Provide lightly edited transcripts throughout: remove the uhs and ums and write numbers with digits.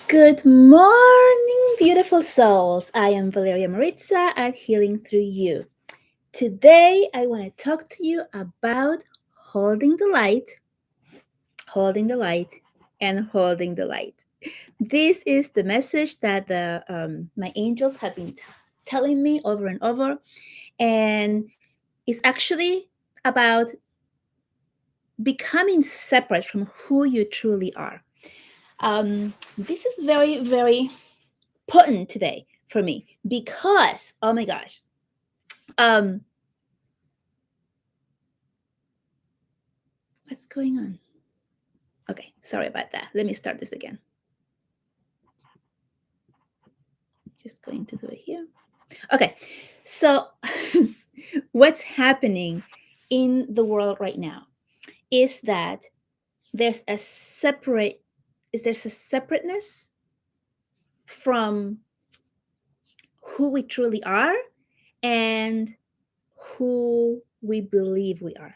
Good morning, beautiful souls. I am Valeria Maritza at Healing Through You. Today, I want to talk to you about holding the light, holding the light, and holding the light. This is the message that my angels have been telling me over and over, and it's actually about becoming separate from who you truly are. This is very, very potent today for me because oh my gosh, um what's going on? Okay, sorry about that. Let me start this again. Just going to do it here. Okay, so what's happening in the world right now is that there's a separate there's a separateness from who we truly are and who we believe we are.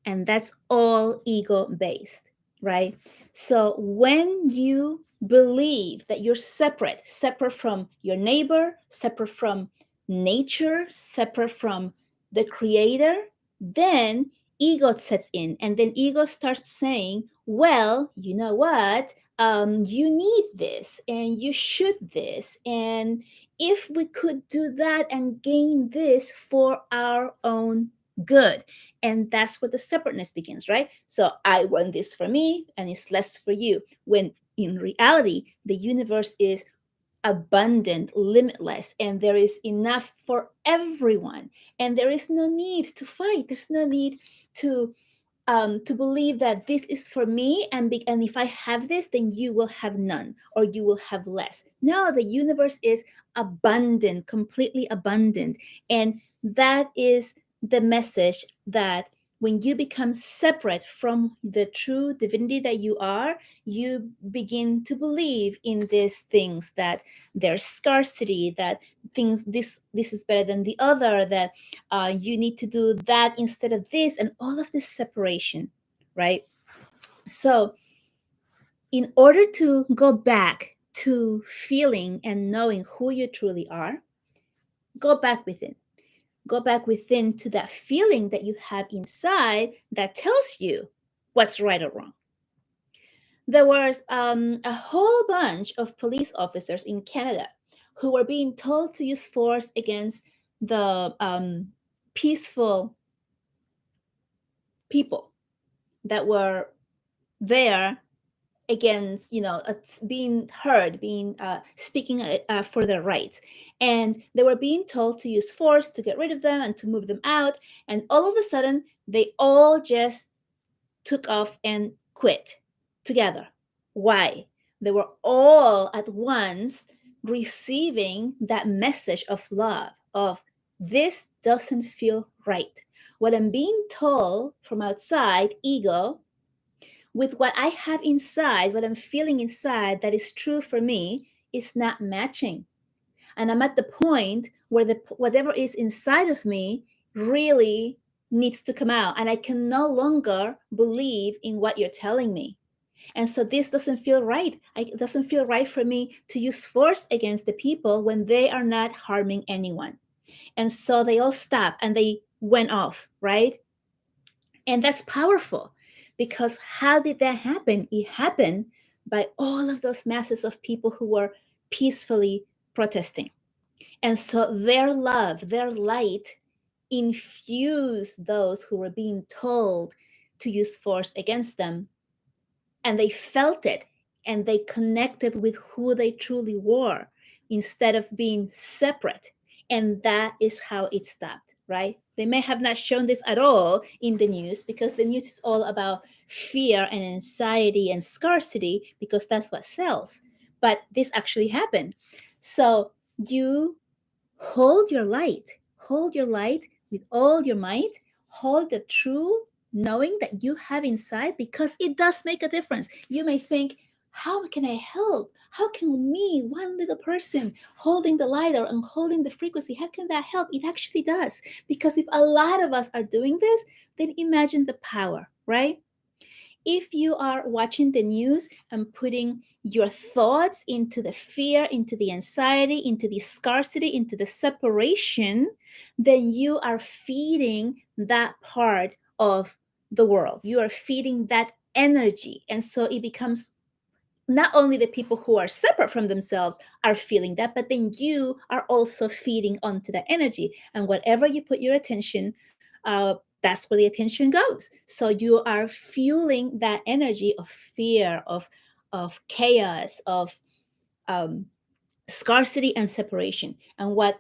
And that's all ego based, right? So when you believe that you're separate from your neighbor, separate from nature, separate from the creator, then ego sets in, and then ego starts saying, well, you know what, you need this and you should this, and if we could do that and gain this for our own good. And that's where the separateness begins, right? So I want this for me and it's less for you, when in reality the universe is abundant, limitless, and there is enough for everyone, and there is no need to fight. There's no need to believe that this is for me, and if I have this, then you will have none or you will have less. No, the universe is abundant, completely abundant, and that is the message, that when you become separate from the true divinity that you are, you begin to believe in these things, that there's scarcity, that things, this is better than the other, that you need to do that instead of this, and all of this separation, right? So in order to go back to feeling and knowing who you truly are, go back within. Go back within to that feeling that you have inside that tells you what's right or wrong. There was a whole bunch of police officers in Canada who were being told to use force against the peaceful people that were there, against, being heard, being speaking for their rights, and they were being told to use force to get rid of them and to move them out, and all of a sudden they all just took off and quit together. Why? They were all at once receiving that message of love, of this doesn't feel right. What I'm being told from outside, ego, with what I have inside, what I'm feeling inside that is true for me, is not matching. And I'm at the point where the whatever is inside of me really needs to come out, and I can no longer believe in what you're telling me. And so this doesn't feel right. It doesn't feel right for me to use force against the people when they are not harming anyone. And so they all stopped and they went off, right? And that's powerful, because how did that happen? It happened by all of those masses of people who were peacefully protesting. And so their love, their light infused those who were being told to use force against them. And they felt it, and they connected with who they truly were instead of being separate. And that is how it stopped, right? They may have not shown this at all in the news, because the news is all about fear and anxiety and scarcity, because that's what sells. But this actually happened. So you hold your light with all your might, hold the true knowing that you have inside, because it does make a difference. You may think, how can I help? How can me, one little person, holding the light and holding the frequency, how can that help? It actually does. Because if a lot of us are doing this, then imagine the power, right? if you are watching the news and putting your thoughts into the fear, into the anxiety, into the scarcity, into the separation, then you are feeding that part of the world. You are feeding that energy. And so it becomes not only the people who are separate from themselves are feeling that, but then you are also feeding onto that energy. And whatever you put your attention, that's where the attention goes. So you are fueling that energy of fear, of chaos, of um, scarcity and separation. And what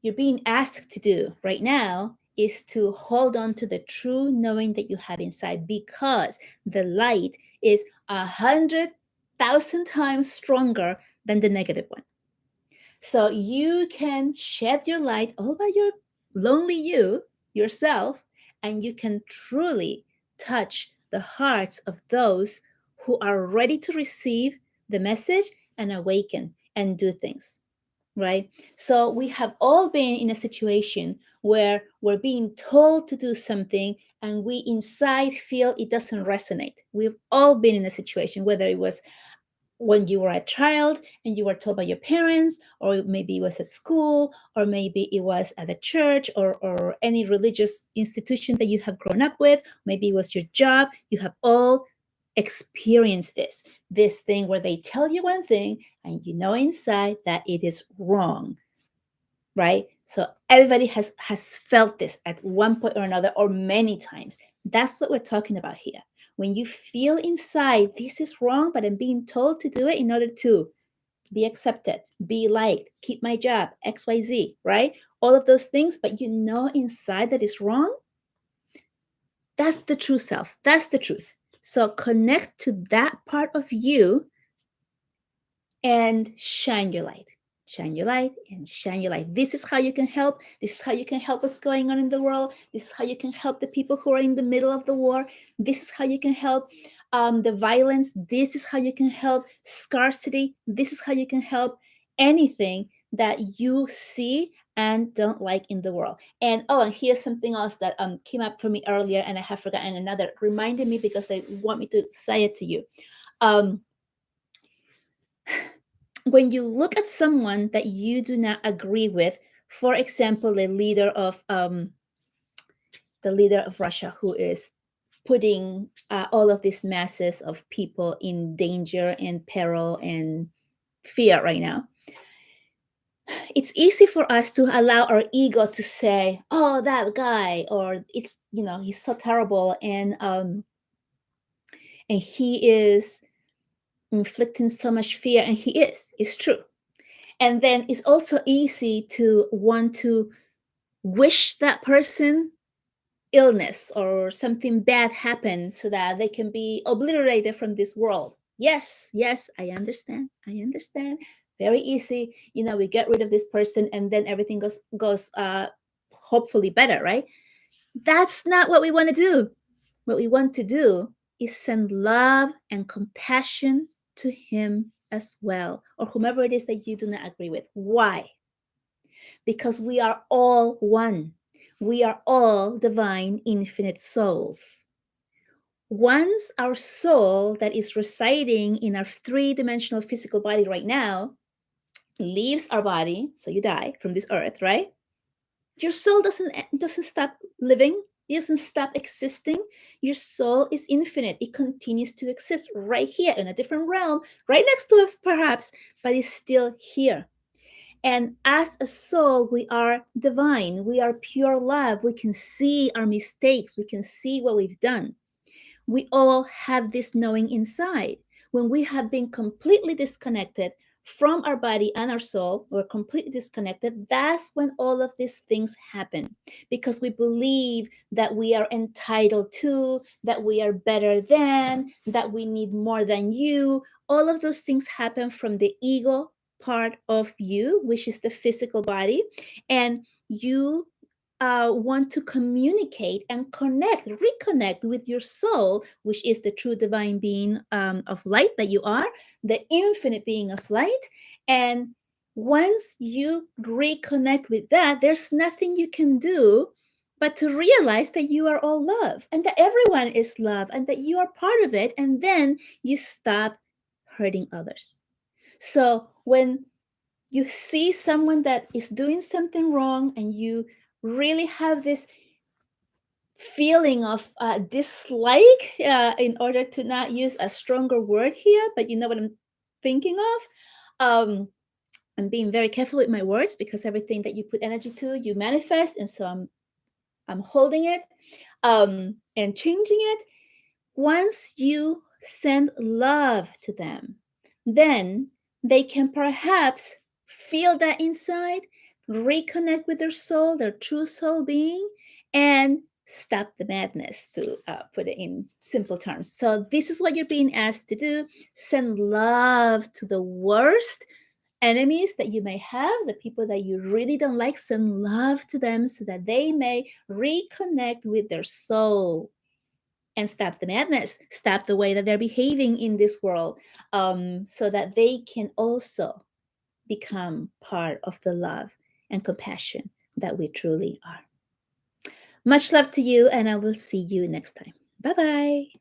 you're being asked to do right now is to hold on to the true knowing that you have inside, because the light is 100,000 times stronger than the negative one. So you can shed your light all by your lonely yourself, and you can truly touch the hearts of those who are ready to receive the message and awaken and do things, right? So we have all been in a situation where we're being told to do something and we inside feel it doesn't resonate. We've all been in a situation, whether it was when you were a child and you were told by your parents, or maybe it was at school, or maybe it was at a church, or any religious institution that you have grown up with, maybe it was your job. You have all experienced this thing where they tell you one thing and you know inside that it is wrong, right? So everybody has felt this at one point or another, or many times. That's what we're talking about here. When you feel inside this is wrong, but I'm being told to do it in order to be accepted, be liked, keep my job, XYZ, right? All of those things, but you know inside that is wrong. That's the true self. That's the truth. So connect to that part of you and shine your light. Shine your light and shine your light. This is how you can help. This is how you can help what's going on in the world. This is how you can help the people who are in the middle of the war. This is how you can help the violence. This is how you can help scarcity. This is how you can help anything that you see and don't like in the world. And and here's something else that came up for me earlier, and I have forgotten another. Reminded me because they want me to say it to you. Um, when you look at someone that you do not agree with, for example, the leader of Russia, who is putting all of these masses of people in danger and peril and fear right now, it's easy for us to allow our ego to say, "Oh, that guy," or "It's he's so terrible," and he is inflicting so much fear, and he is. It's true. And then it's also easy to want to wish that person illness or something bad happen so that they can be obliterated from this world. Yes, yes, I understand. I understand. Very easy. We get rid of this person and then everything goes hopefully better, right? That's not what we want to do. What we want to do is send love and compassion to him as well, or whomever it is that you do not agree with. Why? Because we are all one. We are all divine, infinite souls. Once our soul that is residing in our three-dimensional physical body right now leaves our body, so you die from this earth, right? Your soul doesn't stop living. It doesn't stop existing. Your soul is infinite. It continues to exist right here in a different realm, right next to us perhaps, but it's still here. And as a soul, we are divine. We are pure love. We can see our mistakes. We can see what we've done. We all have this knowing inside. When we have been completely disconnected from our body and our soul, we're completely disconnected. That's when all of these things happen, because we believe that we are entitled to, that we are better than, that we need more than you. All of those things happen from the ego part of you, which is the physical body. And you want to communicate and reconnect with your soul, which is the true divine being of light that you are, the infinite being of light. And once you reconnect with that, there's nothing you can do but to realize that you are all love and that everyone is love and that you are part of it. And then you stop hurting others. So when you see someone that is doing something wrong and you really have this feeling of dislike, in order to not use a stronger word here, but you know what I'm thinking of. I'm being very careful with my words because everything that you put energy to, you manifest, and so I'm holding it, and changing it. Once you send love to them, then they can perhaps feel that inside, reconnect with their soul, their true soul being, and stop the madness, to put it in simple terms. So, this is what you're being asked to do: send love to the worst enemies that you may have, the people that you really don't like. Send love to them so that they may reconnect with their soul and stop the madness, stop the way that they're behaving in this world, so that they can also become part of the love and compassion that we truly are. Much love to you, and I will see you next time. Bye bye.